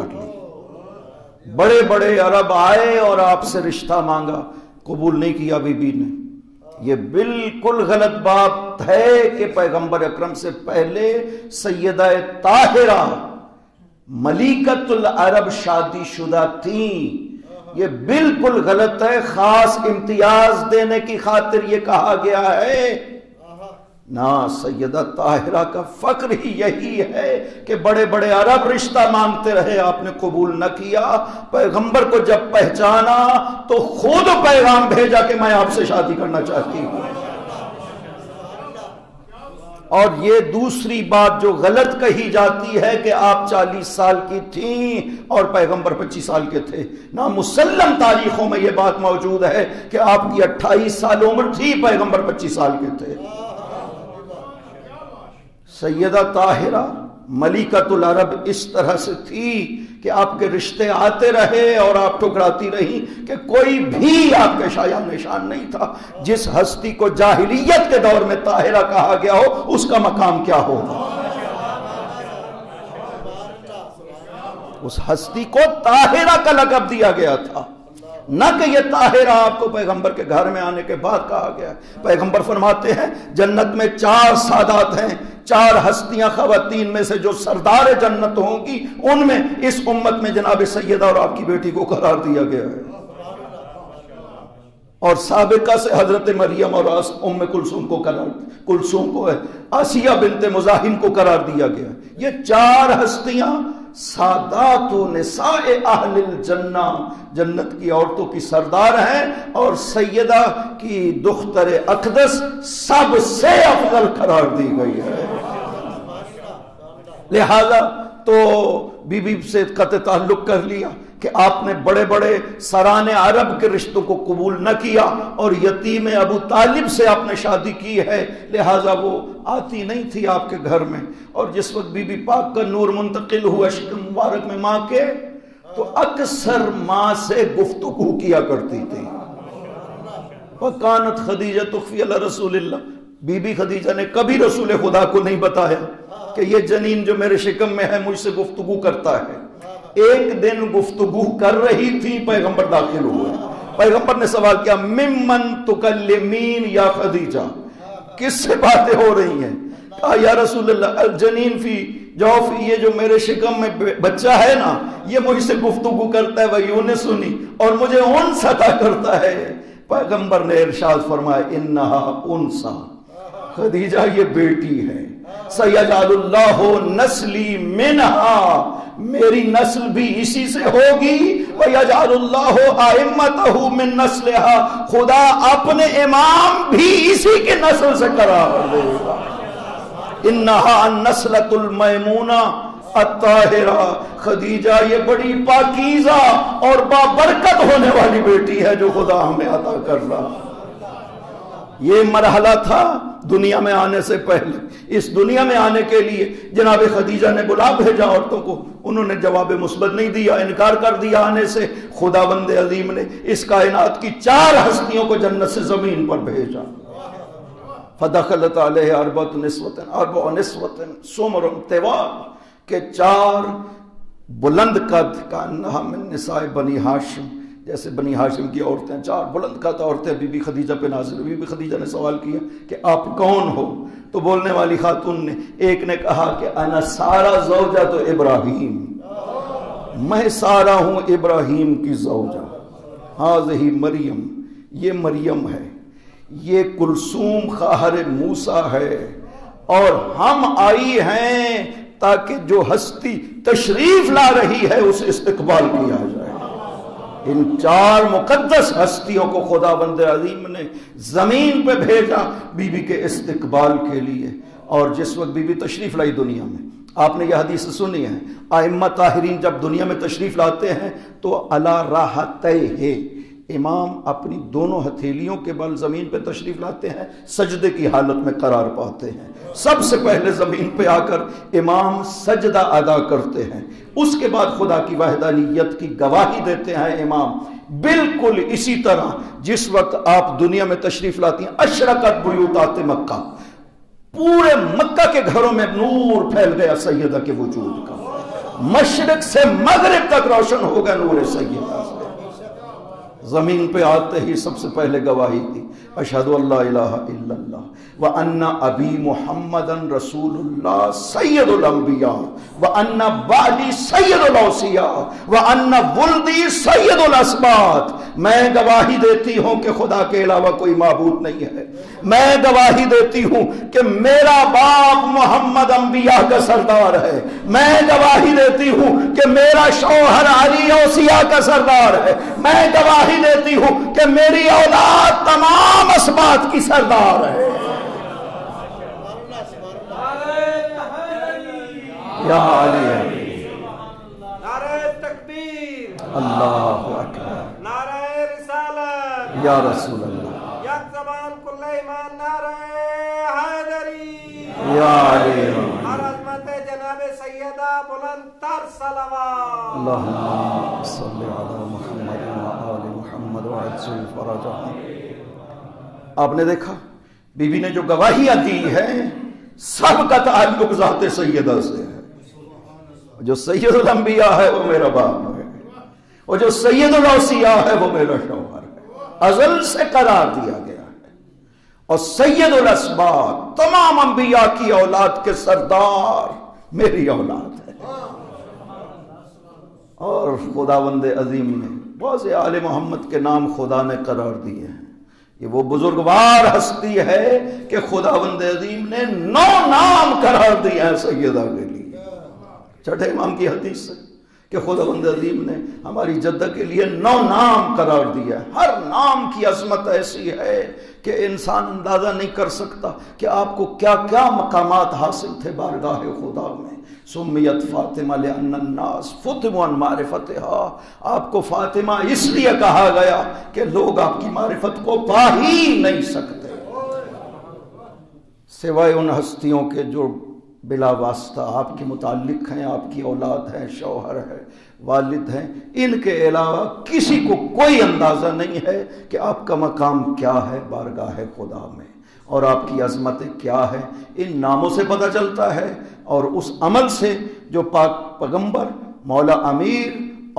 کر لی۔ بڑے بڑے عرب آئے اور آپ سے رشتہ مانگا، قبول نہیں کیا بی بی نے۔ یہ بالکل غلط بات ہے کہ پیغمبر اکرم سے پہلے سیدہ طاہرہ ملکۃ العرب شادی شدہ تھیں، یہ بالکل غلط ہے۔ خاص امتیاز دینے کی خاطر یہ کہا گیا ہے نہ، سیدہ طاہرہ کا فخر ہی یہی ہے کہ بڑے بڑے عرب رشتہ مانگتے رہے، آپ نے قبول نہ کیا۔ پیغمبر کو جب پہچانا تو خود پیغام بھیجا کہ میں آپ سے شادی کرنا چاہتی ہوں۔ اور یہ دوسری بات جو غلط کہی جاتی ہے کہ آپ 40 سال کی تھیں اور پیغمبر 25 سال کے تھے، نہ مسلم تاریخوں میں یہ بات موجود ہے کہ آپ کی 28 سال عمر تھی، پیغمبر 25 سال کے تھے۔ سیدہ طاہرہ ملکۃ العرب اس طرح سے تھی کہ آپ کے رشتے آتے رہے اور آپ ٹھکراتی رہیں کہ کوئی بھی آپ کے شایہ نشان نہیں تھا۔ جس ہستی کو جاہلیت کے دور میں طاہرہ کہا گیا ہو، اس کا مقام کیا ہوگا؟ اس ہستی کو طاہرہ کا لقب دیا گیا تھا، نہ کہ یہ طاہرہ آپ کو پیغمبر کے گھر میں آنے کے بعد کہا گیا۔ پیغمبر فرماتے ہیں جنت میں 4 سادات ہیں، 4 ہستیاں خواتین میں سے جو سردار جنت ہوں گی، ان میں اس امت میں جناب سیدہ اور آپ کی بیٹی کو قرار دیا گیا ہے، اور سابقہ سے حضرت مریم اور ام کلثوم کو آسیہ بنت مزاحم کو قرار دیا گیا۔ یہ 4 ہستیاں سادات و نساء اہل الجنہ، جنت کی عورتوں کی سردار ہیں، اور سیدہ کی دختر اقدس سب سے افضل قرار دی گئی ہے۔ لہذا تو بی بی سے قطع تعلق کر لیا کہ آپ نے بڑے بڑے سران عرب کے رشتوں کو قبول نہ کیا، اور یتیم ابو طالب سے آپ نے شادی کی ہے، لہٰذا وہ آتی نہیں تھی آپ کے گھر میں۔ اور جس وقت بی بی پاک کا نور منتقل ہوا شکم مبارک میں ماں کے، تو اکثر ماں سے گفتگو کیا کرتی تھی۔ وَكَانَتْ خَدِیجَةُ تُخْفِي عَلَى رَسُولِ اللَّهِ، بی بی خدیجہ نے کبھی رسول خدا کو نہیں بتایا کہ یہ جنین جو میرے شکم میں ہے مجھ سے گفتگو کرتا ہے۔ ایک دن گفتگو کر رہی تھی، پیغمبر داخل ہوئے۔ پیغمبر نے سوال کیا ممن تکلمین یا خدیجہ، کس سے باتیں ہو رہی ہیں؟ کہا یا رسول اللہ الجنین فی جوفی، یہ جو میرے شکم میں بچہ ہے نا، یہ مجھ سے گفتگو کرتا ہے، ویونسنی، اور مجھے انس عطا کرتا ہے۔ پیغمبر نے ارشاد فرمایا انہا انسا، خدیجہ یہ بیٹی ہے، سیجعل اللہ نسلی منہا، میری نسل بھی اسی سے ہوگی، وَيَجْعَلُ اللَّهُ أَئِمَّتَهُ مِن نَسْلِهَا، خدا اپنے امام بھی اسی کے نسل سے قرار دے گا۔ انہا النسلۃ المیمونہ الطاہرہ، خدیجہ یہ بڑی پاکیزہ اور بابرکت ہونے والی بیٹی ہے جو خدا ہمیں عطا کر رہا۔ یہ مرحلہ تھا دنیا میں آنے سے پہلے۔ اس دنیا میں آنے کے لیے جناب خدیجہ نے بلا بھیجا عورتوں کو، انہوں نے جواب مثبت نہیں دیا، انکار کر دیا آنے سے۔ خداوند عظیم نے اس کائنات کی 4 ہستیوں کو جنت سے زمین پر بھیجا۔ فدخلت علیہ اربع نسوۃ سمر طوال، کہ 4 بلند قد کانہا من نساء بنی ہاشم، جیسے بنی ہاشم کی عورتیں، 4 بلند قد عورتیں بی بی خدیجہ پہ نازل۔ بی بی خدیجہ نے سوال کیا کہ آپ کون ہو؟ تو بولنے والی خاتون نے، ایک نے کہا کہ انا سارہ زوجہ تو ابراہیم، میں سارہ ہوں ابراہیم کی زوجہ، ہذہ مریم، یہ مریم ہے، یہ کلثوم خواہر موسیٰ ہے، اور ہم آئی ہیں تاکہ جو ہستی تشریف لا رہی ہے اسے استقبال کیا جائے۔ ان 4 مقدس ہستیوں کو خداوند عظیم نے زمین پہ بھیجا بی بی کے استقبال کے لیے۔ اور جس وقت بی بی تشریف لائی دنیا میں، آپ نے یہ حدیث سنی ہے، ائمہ طاہرین جب دنیا میں تشریف لاتے ہیں تو علی راحتیہ، امام اپنی دونوں ہتھیلیوں کے بل زمین پہ تشریف لاتے ہیں، سجدے کی حالت میں قرار پاتے ہیں۔ سب سے پہلے زمین پہ آ کر امام سجدہ ادا کرتے ہیں، اس کے بعد خدا کی وحدانیت کی گواہی دیتے ہیں امام۔ بالکل اسی طرح جس وقت آپ دنیا میں تشریف لاتی ہیں، اشرقت بیوتات مکہ، پورے مکہ کے گھروں میں نور پھیل گیا سیدہ کے وجود کا۔ مشرق سے مغرب تک روشن ہوگا نور سیدہ سے۔ زمین پہ آتے ہی سب سے پہلے گواہی دی اشہد ان لا الہ الا اللہ وان ابی محمد رسول اللہ سید الانبیاء وان بعدی سید الاوصیاء وان ولدی سید الاسباط۔ میں گواہی دیتی ہوں کہ خدا کے علاوہ کوئی معبود نہیں ہے، میں گواہی دیتی ہوں کہ میرا باپ محمد انبیاء کا سردار ہے، میں گواہی دیتی ہوں کہ میرا شوہر علی اوصیاء کا سردار ہے، میں گواہی دیتی ہوں کہ میری اولاد تمام اسباط کی سردار ہے۔ یا علی ہے، نعرہ تکبیر، اللہ اکبر، نعرہ رسالت، یا رسول اللہ، یک زبان کل ایمان، نعرہ حیدری، یا علی ہے، ہر عظمت جناب سیدہ بلند تر صلوات۔ اللہم صلی علی محمد وآل محمد وعجل فرجہ۔ آپ نے دیکھا بی بی نے جو گواہیاں دی ہیں سب کا تعلق ذات سیدہ سے ہے۔ جو سید الانبیاء ہے وہ میرا باپ ہے، اور جو سید الاوصیاء ہے وہ میرا شوہر ہے، ازل سے قرار دیا گیا ہے۔ اور سید الاسباط تمام انبیاء کی اولاد کے سردار میری اولاد ہے۔ اور خداوند عظیم نے بہت سے آل محمد کے نام خدا نے قرار دیے ہیں۔ یہ وہ بزرگوار ہستی ہے کہ خداوند عظیم نے 9 نام قرار دیے ہیں سیدہ کے لیے۔ چھٹے امام کی حدیث سے کہ خداوند عظیم نے ہماری جدہ کے لیے 9 نام قرار دیا ہے۔ ہر نام کی عظمت ایسی ہے کہ انسان اندازہ نہیں کر سکتا کہ آپ کو کیا کیا مقامات حاصل تھے بارگاہ خدا میں۔ سمیت فاطمہ لأن الناس فتموا عن معرفتها، آپ کو فاطمہ اس لیے کہا گیا کہ لوگ آپ کی معرفت کو پا ہی نہیں سکتے سوائے ان ہستیوں کے جو بلا واسطہ آپ کے متعلق ہیں، آپ کی اولاد ہیں، شوہر ہے، والد ہیں۔ ان کے علاوہ کسی کو کوئی اندازہ نہیں ہے کہ آپ کا مقام کیا ہے بارگاہ خدا میں، اور آپ کی عظمت کیا ہے۔ ان ناموں سے پتہ چلتا ہے، اور اس عمل سے جو پاک پیغمبر، مولا امیر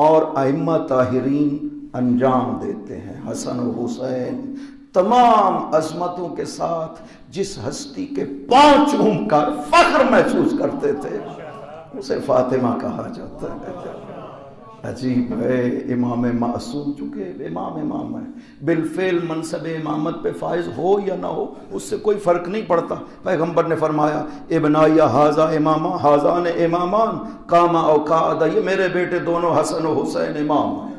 اور ائمہ طاہرین انجام دیتے ہیں۔ حسن و حسین تمام عظمتوں کے ساتھ جس ہستی کے پاؤں چوم کر فخر محسوس کرتے تھے اسے فاطمہ کہا جاتا ہے۔ عجیب ہے، امام معصوم چکے امام ہے، بالفعل منصب امامت پہ فائز ہو یا نہ ہو اس سے کوئی فرق نہیں پڑتا۔ پیغمبر نے فرمایا ابنائی ھذا اماما ھذان امامان قاما او قعدا، یہ میرے بیٹے دونوں حسن و حسین امام ہیں۔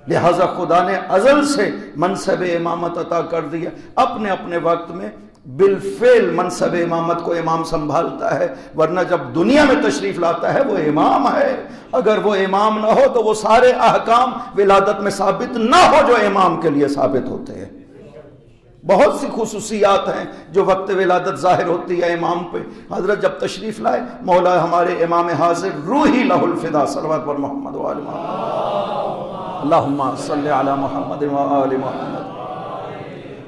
لہذا خدا نے ازل سے منصب امامت عطا کر دیا۔ اپنے اپنے وقت میں بالفعل منصب امامت کو امام سنبھالتا ہے، ورنہ جب دنیا میں تشریف لاتا ہے وہ امام ہے۔ اگر وہ امام نہ ہو تو وہ سارے احکام ولادت میں ثابت نہ ہو جو امام کے لیے ثابت ہوتے ہیں۔ بہت سی خصوصیات ہیں جو وقت ولادت ظاہر ہوتی ہے امام پہ۔ حضرت جب تشریف لائے، مولا ہمارے امام حاضر روحی لہ الفدا صلوات پر محمد و آل محمد، اللہم صلی علی محمد و آل محمد۔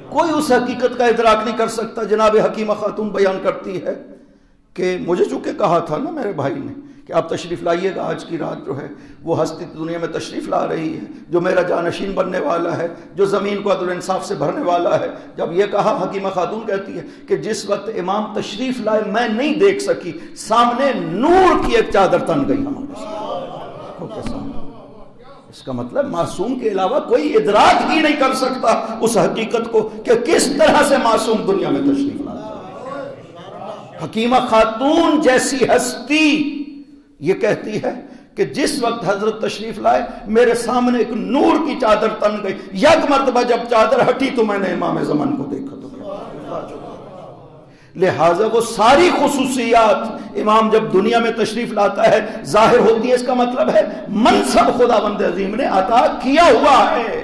کوئی اس حقیقت کا ادراک نہیں کر سکتا۔ جناب حکیمہ خاتون بیان کرتی ہے کہ مجھے چونکہ کہا تھا نا میرے بھائی نے کہ آپ تشریف لائیے گا، آج کی رات جو ہے وہ ہستی دنیا میں تشریف لا رہی ہے جو میرا جانشین بننے والا ہے، جو زمین کو عدل انصاف سے بھرنے والا ہے۔ جب یہ کہا، حکیمہ خاتون کہتی ہے کہ جس وقت امام تشریف لائے میں نہیں دیکھ سکی، سامنے نور کی ایک چادر تن گئی ہمارے سامنے۔ اس کا مطلب معصوم کے علاوہ کوئی ادراک ہی نہیں کر سکتا اس حقیقت کو کہ کس طرح سے معصوم دنیا میں تشریف لاتا ہے۔ حکیمہ خاتون جیسی ہستی یہ کہتی ہے کہ جس وقت حضرت تشریف لائے میرے سامنے ایک نور کی چادر تن گئی، یک مرتبہ جب چادر ہٹی تو میں نے امام زمان کو دیکھا۔ لہٰذا وہ ساری خصوصیات امام جب دنیا میں تشریف لاتا ہے ظاہر ہوتی ہے۔ اس کا مطلب ہے منصب خداوند عظیم نے عطا کیا ہوا ہے۔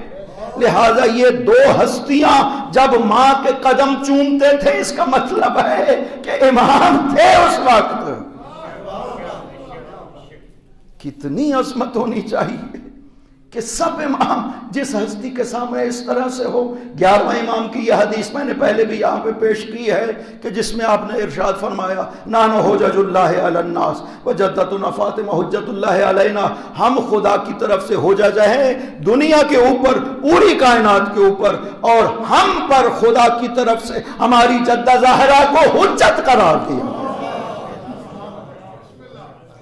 لہٰذا یہ دو ہستیاں جب ماں کے قدم چومتے تھے، اس کا مطلب ہے کہ امام تھے اس وقت۔ کتنی عظمت ہونی چاہیے کہ سب امام جس ہستی کے سامنے اس طرح سے ہو. 11واں امام کی یہ حدیث میں نے پہلے بھی یہاں پہ پیش کی ہے کہ جس میں آپ نے ارشاد فرمایا نانو حجج اللہ علی الناس وجدتنا فاطمہ حجت اللہ علینا. ہم خدا کی طرف سے حجج ہیں دنیا کے اوپر، پوری کائنات کے اوپر، اور ہم پر خدا کی طرف سے ہماری جدہ زہرا کو حجت قرار دیا.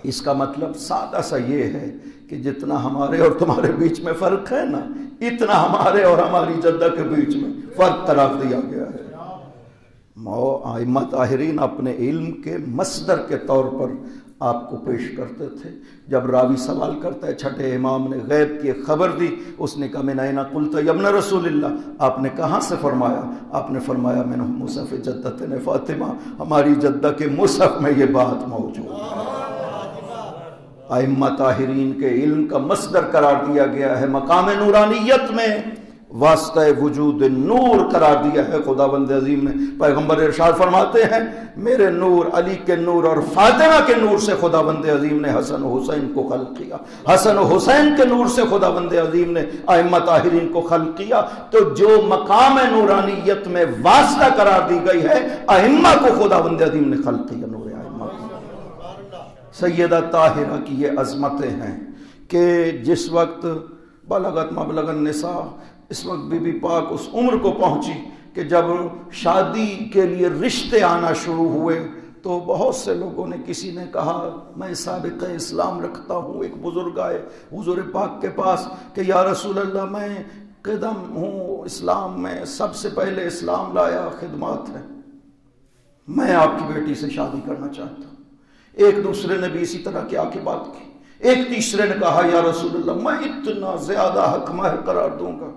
اس کا مطلب سادہ سا یہ ہے کہ جتنا ہمارے اور تمہارے بیچ میں فرق ہے نا، اتنا ہمارے اور ہماری جدہ کے بیچ میں فرق قرار دیا گیا ہے. ائمہ طاہرین اپنے علم کے مصدر کے طور پر آپ کو پیش کرتے تھے. جب راوی سوال کرتا ہے چھٹے امام نے غیب کی ایک خبر دی، اس نے کہا من این قلت یا ابن رسول اللہ، آپ نے کہاں سے فرمایا؟ آپ نے فرمایا من مصحف جدتنا فاطمہ، ہماری جدہ کے مصحف میں یہ بات موجود ہے. ائمہ طاہرین کے علم کا مصدر قرار دیا گیا ہے. مقام نورانیت میں واسطہ وجود نور قرار دیا ہے خداوند عظیم نے. پیغمبر ارشاد فرماتے ہیں میرے نور، علی کے نور اور فاطمہ کے نور سے خداوند عظیم نے حسن و حسین کو خلق کیا. حسن و حسین کے نور سے خداوند عظیم نے ائمہ طاہرین کو خلق کیا. تو جو مقام نورانیت میں واسطہ قرار دی گئی ہے، ائمہ کو خداوند عظیم نے خلق کیا. نور ائمہ کو سیدہ طاہرہ کی یہ عظمتیں ہیں کہ جس وقت بلغت مبلغ النساء، اس وقت بی بی پاک اس عمر کو پہنچی کہ جب شادی کے لیے رشتے آنا شروع ہوئے تو بہت سے لوگوں نے، کسی نے کہا میں سابقہ اسلام رکھتا ہوں. ایک بزرگ آئے حضور پاک کے پاس کہ یا رسول اللہ میں قدم ہوں اسلام میں، سب سے پہلے اسلام لایا، خدمات ہے، میں آپ کی بیٹی سے شادی کرنا چاہتا ہوں. ایک دوسرے نے بھی اسی طرح کی آ کے بات کی. ایک تیسرے نے کہا یا رسول اللہ میں اتنا زیادہ حق مہر قرار دوں گا.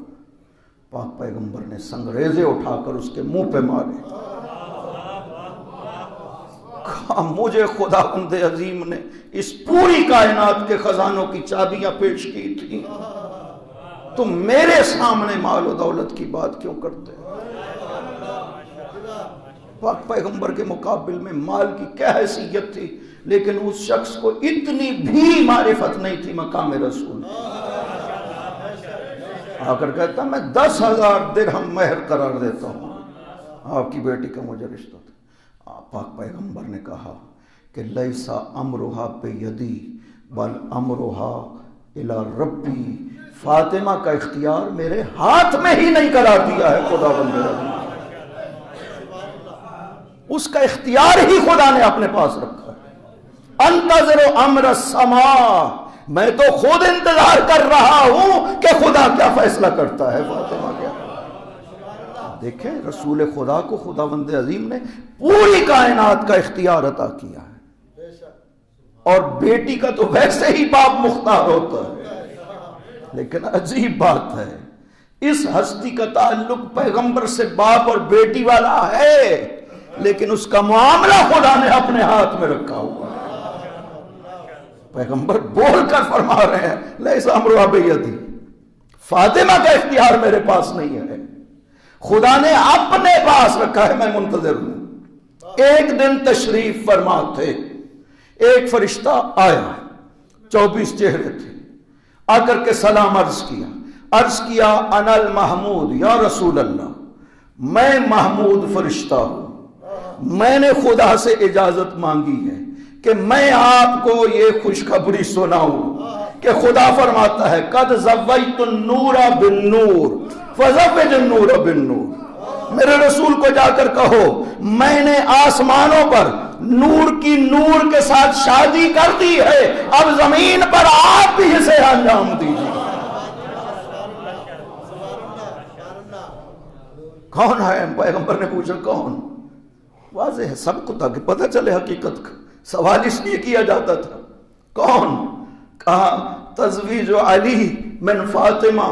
پاک پیغمبر نے سنگریزے اٹھا کر اس کے منہ پہ مارے. کہا مجھے خداوند عظیم نے اس پوری کائنات کے خزانوں کی چابیاں پیش کی تھی، تم میرے سامنے مال و دولت کی بات کیوں کرتے؟ پاک پیغمبر کے مقابل میں مال کی کیا حیثیت تھی، لیکن اس شخص کو اتنی بھی معرفت نہیں تھی مقام رسول. آ کر کہتا میں 10,000 درہم مہر قرار دیتا ہوں، آپ کی بیٹی کا مجھے رشتہ تھا. پاک پیغمبر نے کہا کہ لیسا امرہا بیدی بل امرہا الی ربی. فاطمہ کا اختیار میرے ہاتھ میں ہی نہیں قرار دیا ہے خداوند عظیم، اس کا اختیار ہی خدا نے اپنے پاس رکھا ہے. انتظر امر السماء، میں تو خود انتظار کر رہا ہوں کہ خدا کیا فیصلہ کرتا ہے. فاطمہ کیا دیکھیں، رسول خدا کو خداوند عظیم نے پوری کائنات کا اختیار عطا کیا ہے. اور بیٹی کا تو ویسے ہی باپ مختار ہوتا ہے، لیکن عجیب بات ہے اس ہستی کا تعلق پیغمبر سے باپ اور بیٹی والا ہے، لیکن اس کا معاملہ خدا نے اپنے ہاتھ میں رکھا ہوا ہے. پیغمبر بول کر فرما رہے ہیں لیسا امرہا بیدی، فاطمہ کا اختیار میرے پاس نہیں ہے، خدا نے اپنے پاس رکھا ہے، میں منتظر ہوں. ایک دن تشریف فرما تھے، ایک فرشتہ آیا، 24 چہرے تھے، آ کر کے سلام عرض کیا انا المحمود یا رسول اللہ، میں محمود فرشتہ ہوں، میں نے خدا سے اجازت مانگی ہے کہ میں آپ کو یہ خوشخبری سناؤں کہ خدا فرماتا ہے قد زویت النور بالنور فزوج النور بالنور. میرے رسول کو جا کر کہو میں نے آسمانوں پر نور کی نور کے ساتھ شادی کر دی ہے، اب زمین پر آپ بھی اسے انجام دیجیے. کون ہے؟ پیغمبر نے پوچھا کون؟ واضح ہے سب کو تاکہ پتہ چلے حقیقت کا. سوال اس لیے کیا جاتا تھا کون؟ کہا تزویج علی من فاطمہ،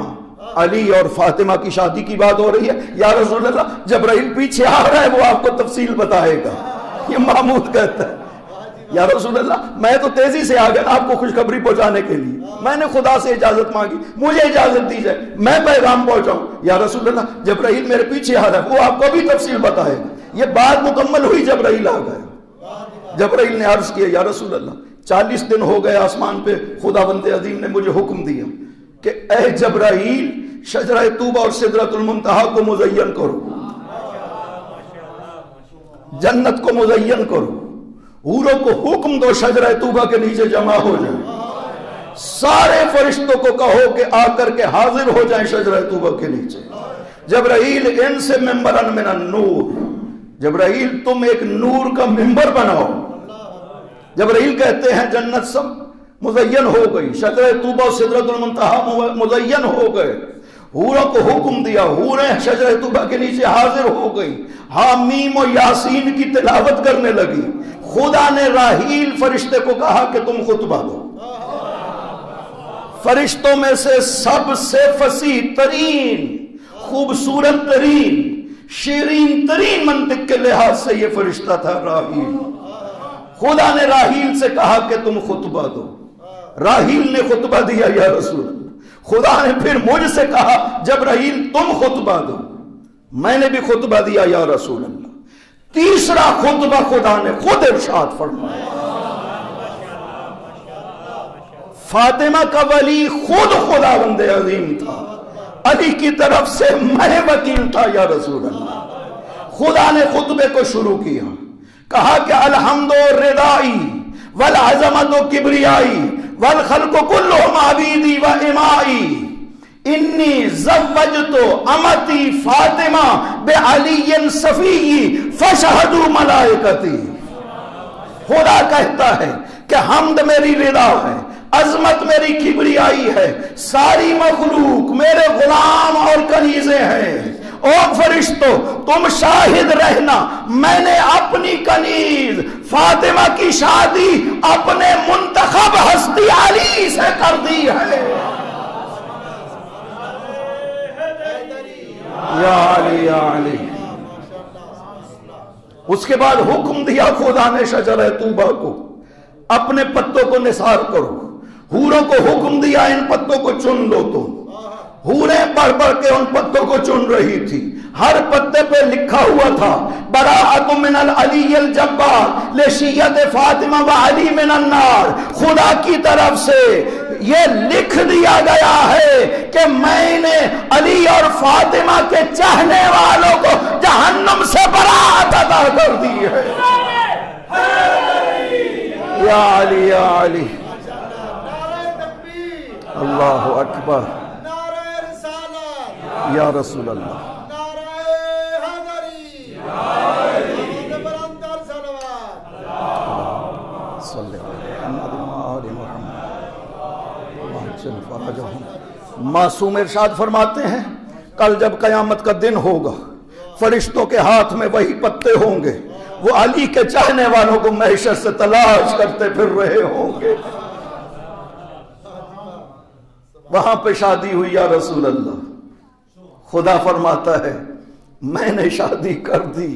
علی اور فاطمہ کی شادی کی بات ہو رہی ہے. یا رسول اللہ جبرائیل پیچھے آ رہا ہے، وہ آپ کو تفصیل بتائے گا. یہ محمود کہتا ہے یا رسول اللہ میں تو تیزی سے آ گیا آپ کو خوشخبری پہنچانے کے لیے، میں نے خدا سے اجازت مانگی، مجھے اجازت دی جائے میں پیغام پہنچاؤں. یا رسول اللہ جبرائیل میرے پیچھے آ رہا ہے، وہ آپ کو بھی تفصیل بتائے گا. یہ بات مکمل ہوئی، جبرائیل آ گئے. جبرائیل نے عرض کیا یا رسول اللہ 40 دن ہو گئے آسمان پہ خداوند عظیم نے مجھے حکم دیا کہ اے جبرائیل شجرہ طوبہ اور سدرۃ المنتہا کو مزین کرو، جنت کو مزین کرو، حوروں کو حکم دو شجرہ طوبہ کے نیچے جمع ہو جائیں، سارے فرشتوں کو کہو کہ آ کر کے حاضر ہو جائیں شجرہ طوبہ کے نیچے۔ جبرائیل ان سے ممبرن من النور، جبرائیل تم ایک نور کا ممبر بناؤ۔ جبرائیل کہتے ہیں جنت سب مزین ہو گئی، شجرہ طوبہ سدرۃ المنتہا مزین ہو گئے، حوروں کو حکم دیا، حوریں شجرہ طوبہ کے نیچے حاضر ہو گئی، حامیم و یاسین کی تلاوت کرنے لگی۔ خدا نے راحیل فرشتے کو کہا کہ تم خطبہ دو۔ فرشتوں میں سے سب سے فصیح ترین، خوبصورت ترین، شیرین ترین منطق کے لحاظ سے یہ فرشتہ تھا راحیل۔ خدا نے راحیل سے کہا کہ تم خطبہ دو، راحیل نے خطبہ دیا یا رسول اللہ۔ خدا نے پھر مجھ سے کہا جبرائیل تم خطبہ دو، میں نے بھی خطبہ دیا یا رسول اللہ۔ تیسرا خطبہ خدا نے خود ارشاد فرمایا۔ فاطمہ کا ولی خود خداوند عظیم تھا، علی کی طرف سے میں وکیل تھا یا رسول اللہ۔ خدا نے خطبے کو شروع کیا، کہا کہ الحمد ردائی والعظمت کبریائی والخلق کلہم عبیدی و امائی، انی زوجت امتی فاطمہ بعلی صفی فشہدوا ملائکتی۔ خدا کہتا ہے کہ حمد میری رضا ہے، عظمت میری کبریائی ہے، ساری مخلوق میرے غلام اور کنیزیں ہیں۔ او فرشتوں تم شاہد رہنا، میں نے اپنی کنیز فاطمہ کی شادی اپنے منتخب ہستی علی سے کر دی ہے۔ یا علی یا علی۔ اس کے بعد حکم دیا خدا نے شجرہ طوبہ کو اپنے پتوں کو نثار کرو، حوروں کو حکم دیا ان پتوں کو چن لو تم۔ حوریں بڑھ بڑھ کے ان پتوں کو چن رہی تھی، ہر پتے پہ لکھا ہوا تھا براءۃ من العلی الجبار لشیعۃ فاطمہ و علی من النار۔ خدا کی طرف سے یہ لکھ دیا گیا ہے کہ میں نے علی اور فاطمہ کے چاہنے والوں کو جہنم سے براءت عطا کر دی ہے۔ یا علی یا علی، اللہ اکبر، یا رسول اللہ۔ معصوم ارشاد فرماتے ہیں کل جب قیامت کا دن ہوگا فرشتوں کے ہاتھ میں وہی پتے ہوں گے، وہ علی کے چاہنے والوں کو محشر سے تلاش کرتے پھر رہے ہوں گے۔ وہاں پہ شادی ہوئی یا رسول اللہ۔ خدا فرماتا ہے میں نے شادی کر دی،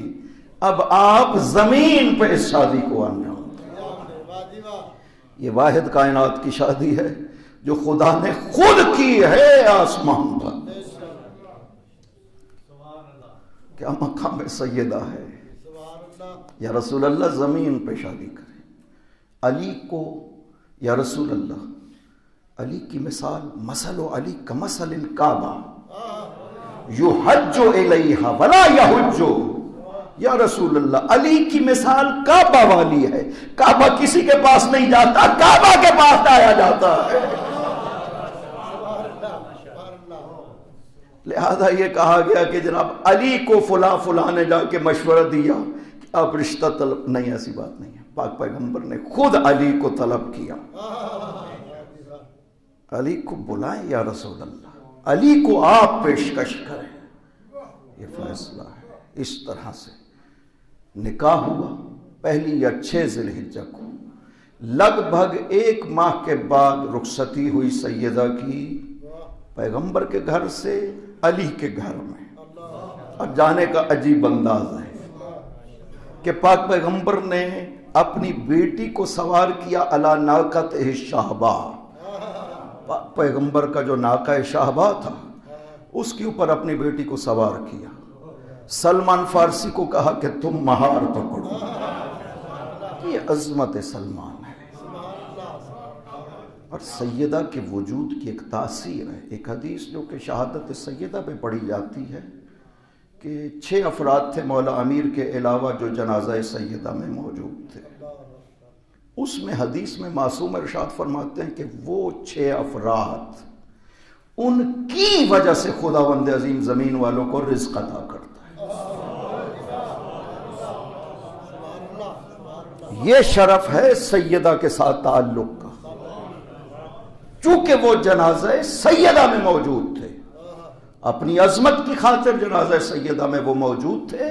اب آپ زمین پہ اس شادی کو انجام دیں۔ یہ واحد کائنات کی شادی ہے جو خدا نے خود کی ہے آسمان پر۔ کیا مقام سیدہ ہے یا رسول اللہ، زمین پہ شادی کرے علی کو یا رسول اللہ۔ علی کی مثال مثل علی کمثل الکعبہ یحج الیہا ولا یحج۔ یا رسول اللہ علی کی مثال کعبہ والی ہے، کعبہ کسی کے پاس نہیں جاتا، کعبہ کے پاس آیا جاتا ہے۔ لہذا یہ کہا گیا کہ جناب علی کو فلاں نے جا کے مشورہ دیا کہ آپ رشتہ طلب، نہیں ایسی بات نہیں ہے، پاک پیغمبر نے خود علی کو طلب کیا، علی کو بلائیں یا رسول اللہ، علی کو آپ پیشکش کریں، یہ فیصلہ ہے۔ اس طرح سے نکاح ہوا پہلی یا 6 ذی الحجہ کو، لگ بھگ 1 ماہ کے بعد رخصتی ہوئی سیدہ کی پیغمبر کے گھر سے علی کے گھر میں۔ اب جانے کا عجیب انداز ہے کہ پاک پیغمبر نے اپنی بیٹی کو سوار کیا علی ناقۃ شہبہ، پیغمبر کا جو ناقہ شہبہ تھا اس کے اوپر اپنی بیٹی کو سوار کیا۔ سلمان فارسی کو کہا کہ تم مہار پکڑو، یہ عظمت سلمان ہے۔ اور سیدہ کے وجود کی ایک تاثیر ہے. ایک حدیث جو کہ شہادت سیدہ پہ پڑھی جاتی ہے کہ 6 افراد تھے مولا امیر کے علاوہ جو جنازہ سیدہ میں موجود تھے. اس میں حدیث میں معصوم ارشاد فرماتے ہیں کہ وہ 6 افراد ان کی وجہ سے خداوند عظیم زمین والوں کو رزق عطا کرتا ہے. یہ شرف ہے سیدہ کے ساتھ تعلق کا، چونکہ وہ جنازہ سیدہ میں موجود تھے، اپنی عظمت کی خاطر جنازہ سیدہ میں وہ موجود تھے،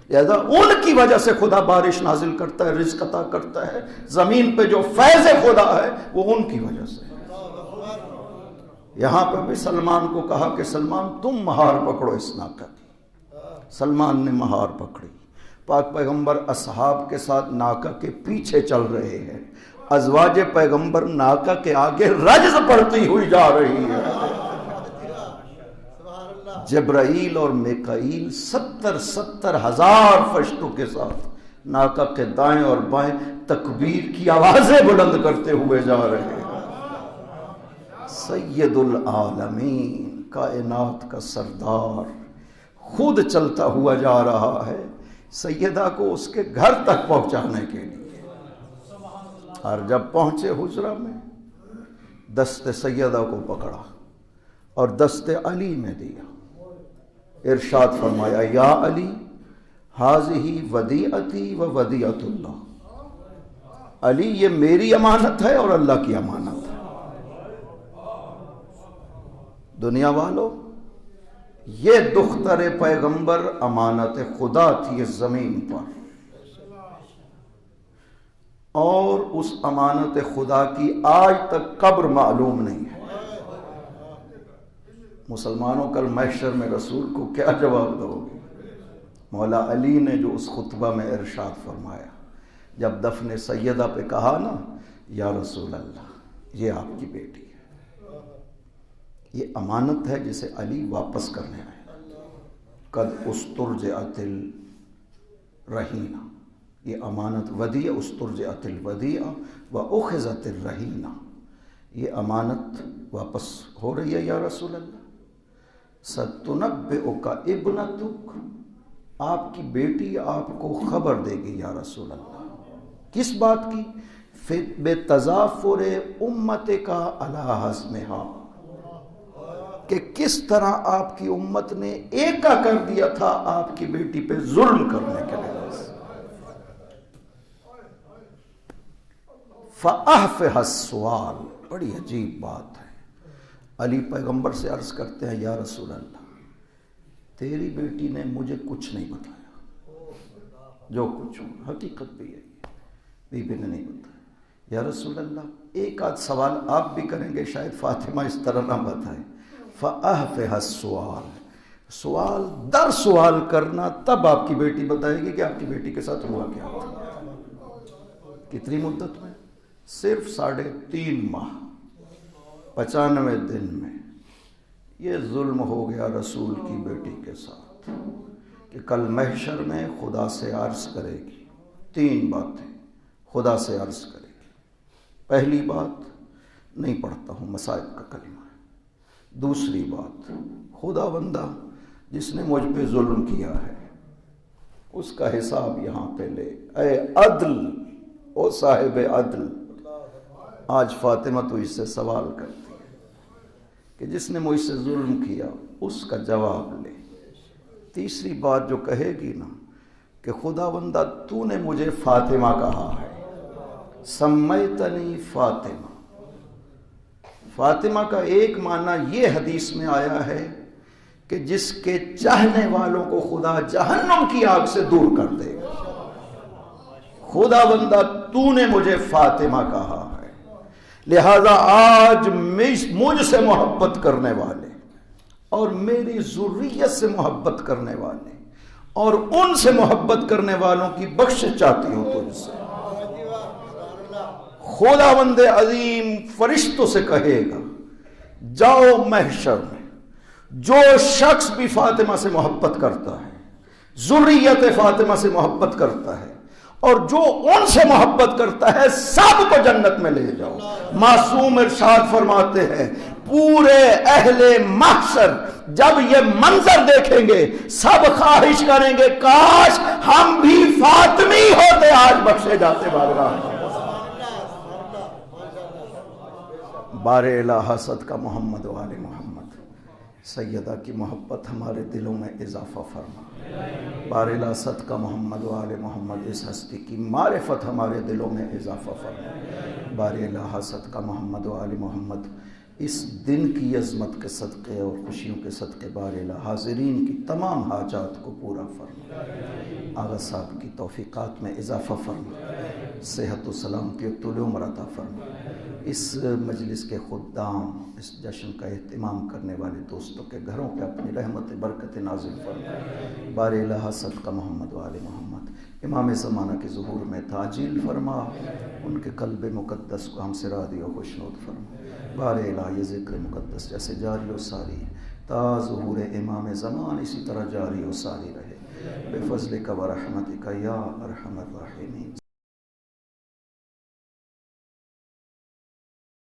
لہذا ان کی وجہ سے خدا بارش نازل کرتا ہے، رزق عطا کرتا ہے. زمین پہ جو فیض خدا ہے وہ ان کی وجہ سے. یہاں پہ بھی سلمان کو کہا کہ سلمان تم مہار پکڑو اس ناکہ کی. سلمان نے مہار پکڑی. پاک پیغمبر اصحاب کے ساتھ ناکہ کے پیچھے چل رہے ہیں. ازواج پیغمبر ناکہ کے آگے رجز پڑتی ہوئی جا رہی ہے. جبرائیل اور میکائیل 70 ہزار فرشتوں کے ساتھ ناکہ کے دائیں اور بائیں تکبیر کی آوازیں بلند کرتے ہوئے جا رہے ہیں. سید العالمین، کائنات کا سردار، خود چلتا ہوا جا رہا ہے سیدہ کو اس کے گھر تک پہنچانے کے لیے. اور جب پہنچے حجرہ میں دست سیدہ کو پکڑا اور دست علی میں دیا. ارشاد فرمایا یا علی ہذہ ودیعتی و ودیعۃ اللہ. علی یہ میری امانت ہے اور اللہ کی امانت ہے. دنیا والوں، یہ دختر پیغمبر امانت خدا تھی اس زمین پر، اور اس امانت خدا کی آج تک قبر معلوم نہیں ہے. مسلمانوں کل محشر میں رسول کو کیا جواب دو گے؟ مولا علی نے جو اس خطبہ میں ارشاد فرمایا جب دفن سیدہ پہ کہا نا، یا رسول اللہ یہ آپ کی بیٹی ہے، یہ امانت ہے جسے علی واپس کرنے آئے. قد استرجعت الرہینہ، یہ امانت ودیع، استرجعت الودیع و اخذت الرہینہ، یہ امانت واپس ہو رہی ہے یا رسول اللہ. ستنبئک ابنتک، آپ کی بیٹی آپ کو خبر دے گی یا رسول اللہ. کس بات کی؟ بے تضافر امتک علی حزمہا، کہ کس طرح آپ کی امت نے ایکا کر دیا تھا آپ کی بیٹی پہ ظلم کرنے کے لیے. فَأَحْفِحَ السُّؤَالَ، بڑی عجیب بات ہے. علی پیغمبر سے عرض کرتے ہیں یا رسول اللہ تیری بیٹی نے مجھے کچھ نہیں بتایا، جو کچھ ہو حقیقت بھی ہے، بی بی نے نہیں بتایا. یا رسول اللہ ایک آدھ سوال آپ بھی کریں گے، شاید فاطمہ اس طرح نہ بتائے. فَأَحْفِحَ السُّؤَالَ، سوال در سوال کرنا، تب آپ کی بیٹی بتائے گی کہ آپ کی بیٹی کے ساتھ ہوا کیا تھا. کتنی مدت میں؟ صرف 3.5 ماہ، 95 دن میں یہ ظلم ہو گیا رسول کی بیٹی کے ساتھ کہ کل محشر میں خدا سے عرض کرے گی. 3 باتیں خدا سے عرض کرے گی. پہلی بات، نہیں پڑھتا ہوں، مصائب کا کلمہ ہے. دوسری بات، خدا بندہ جس نے مجھ پہ ظلم کیا ہے اس کا حساب یہاں پہ لے. اے عدل، او صاحب عدل. آج فاطمہ تو اس سے سوال کرتی ہے کہ جس نے مجھ سے ظلم کیا اس کا جواب لے. تیسری بات جو کہے گی نا کہ خدا بندہ تو نے مجھے فاطمہ کہا ہے، سمیتنی فاطمہ. فاطمہ کا ایک معنی یہ حدیث میں آیا ہے کہ جس کے چاہنے والوں کو خدا جہنم کی آگ سے دور کر دے گا. خدا بندہ تو نے مجھے فاطمہ کہا ہے، لہذا آج مجھ سے محبت کرنے والے اور میری ذریت سے محبت کرنے والے اور ان سے محبت کرنے والوں کی بخشش چاہتی ہوں تجھ سے. خداوند عظیم فرشتوں سے کہے گا جاؤ محشر میں جو شخص بھی فاطمہ سے محبت کرتا ہے، ذریت فاطمہ سے محبت کرتا ہے اور جو ان سے محبت کرتا ہے سب کو جنت میں لے جاؤ۔ معصوم ارشاد فرماتے ہیں پورے اہل محشر جب یہ منظر دیکھیں گے سب خواہش کریں گے کاش ہم بھی فاطمی ہوتے، آج بخشے جاتے بارگاہ۔ بار الہ صدقہ محمد و آل محمد، سیدہ کی محبت ہمارے دلوں میں اضافہ فرما۔ بار الہ صدقہ محمد و آل محمد، اس ہستی کی معرفت ہمارے دلوں میں اضافہ فرما۔ بار الہ صدقہ محمد و آل محمد، اس دن کی عظمت کے صدقے اور خوشیوں کے صدقے بار الہ حاضرین کی تمام حاجات کو پورا فرما۔ آغا صاحب کی توفیقات میں اضافہ فرما، صحت و سلامتی و طول عمر عطا فرما۔ اس مجلس کے خدام، اس جشن کا اہتمام کرنے والے دوستوں کے گھروں پہ اپنی رحمت برکت نازل فرما۔ بار الہ صدقہ محمد و آل محمد، امام زمانہ کے ظہور میں تعجیل فرما، ان کے قلب مقدس کو ہم سے راضی و خوشنود فرما۔ بار الہ یہ ذکر مقدس جیسے جاری و ساری تا ظہور امام زمان اسی طرح جاری و ساری رہے، بفضلک و رحمتک یا ارحم الراحمین۔